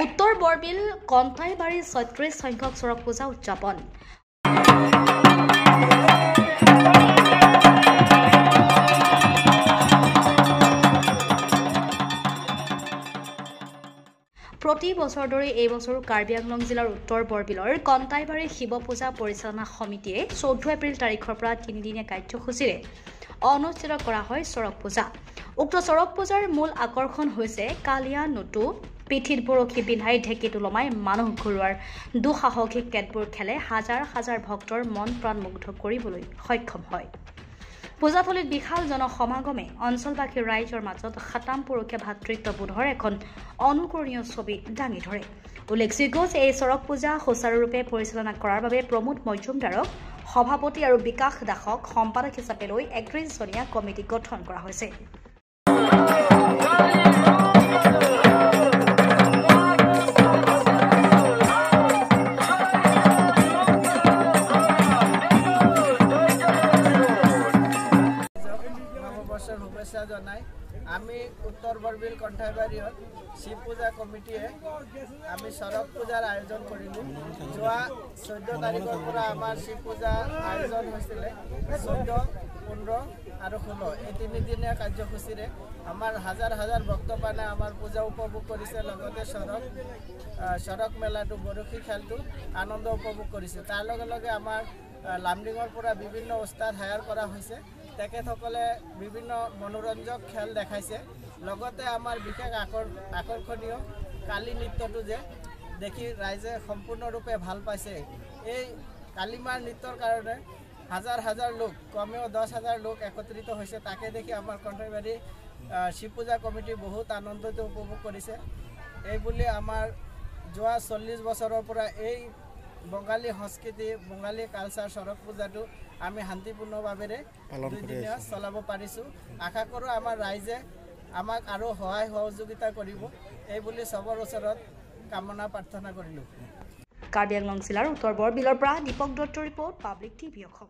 উত্তৰ বৰবিল কণ্টাইবাৰী ৩৬ সংখ্যক চৰক পূজা উদযাপন। প্ৰতি বছৰ দৰে এই বছৰো কাৰ্বি আংলং জিলাৰ উত্তৰ বৰবিলৰ কণ্টাইবাৰী শিৱ পূজা পৰিচালনা সমিতিয়ে 14 এপ্ৰিল তাৰিখৰ পৰা 3 দিনীয়া কাৰ্যসূচীৰে অনুষ্ঠিত কৰা হয় চৰক পূজা। উক্ত চৰক পূজাৰ মূল আকৰ্ষণ হৈছে কালিয়া নটু, পিঠিত বৰশী পিন্ধাই ঢেঁকীত ওলমাই মানুহ ঘূৰোৱাৰ দুঃসাহসিক কেতবোৰ খেলে হাজাৰ হাজাৰ ভক্তৰ মন প্ৰাণ মুগ্ধ কৰিবলৈ সক্ষম হয়। পূজাথলীত বিশাল জনসমাগমে অঞ্চলবাসীৰ ৰাইজৰ মাজত খাতাম পুৰুষীয়া ভাতৃত্ববোধৰ এখন অনুকৰণীয় ছবি দাঙি ধৰে। উল্লেখযোগ্য যে এই চৰক পূজা সুচাৰুৰূপে পৰিচালনা কৰাৰ বাবে প্ৰমোদ মজুমদাৰক সভাপতি আৰু বিকাশ দাসক সম্পাদক হিচাপে লৈ 31জনীয়া কমিটি গঠন কৰা হৈছে। শুভেচ্ছা জনাই আমি উত্তৰ বৰবিল কণ্টাইবাৰীত শিৱ পূজা কমিটিয়ে আমি চৰক পূজাৰ আয়োজন কৰিলোঁ। যোৱা 14 তাৰিখৰ পৰা আমাৰ শিৱ পূজা আয়োজন হৈছিলে। 14, 15 আৰু 16 এই 3 দিনীয়া কাৰ্যসূচীৰে আমাৰ হাজাৰ হাজাৰ ভক্তপ্ৰাণে আমাৰ পূজা উপভোগ কৰিছে। লগতে চৰক মেলাটো বৰশী খেলটো আনন্দ উপভোগ কৰিছে। তাৰ লগে লগে আমাৰ লামডিঙৰ পৰা বিভিন্ন উস্তাদ হায়াৰ কৰা হৈছে। তেখেতসকলে বিভিন্ন মনোৰঞ্জক খেল দেখাইছে। লগতে আমাৰ বিশেষ আকৰ্ষণীয় কালী নৃত্যটো যে দেখি ৰাইজে সম্পূৰ্ণৰূপে ভাল পাইছে। এই কালীমাৰ নৃত্যৰ কাৰণে হাজাৰ হাজাৰ লোক, কমেও 10,000 লোক একত্ৰিত হৈছে। তাকে দেখি আমাৰ কণ্টাইবাৰী শিৱ পূজা কমিটি বহুত আনন্দিত উপভোগ কৰিছে। এই বুলি আমাৰ যোৱা 40 বছৰৰ পৰা এই বঙালী সংস্কৃতি, বঙালী কালচাৰ চৰক পূজাটো আমি শান্তিপূৰ্ণভাৱে 2 দিনীয়া চলাব পাৰিছোঁ। আশা কৰোঁ আমাৰ ৰাইজে আমাক আৰু সহায় সহযোগিতা কৰিব, এই বুলি চবৰ ওচৰত কামনা প্ৰাৰ্থনা কৰিলোঁ। কাৰ্বি আংলং জিলাৰ উত্তৰ বৰবিলৰ পৰা দীপক দত্তৰ ৰিপৰ্ট, পাব্লিক টিভি অসম।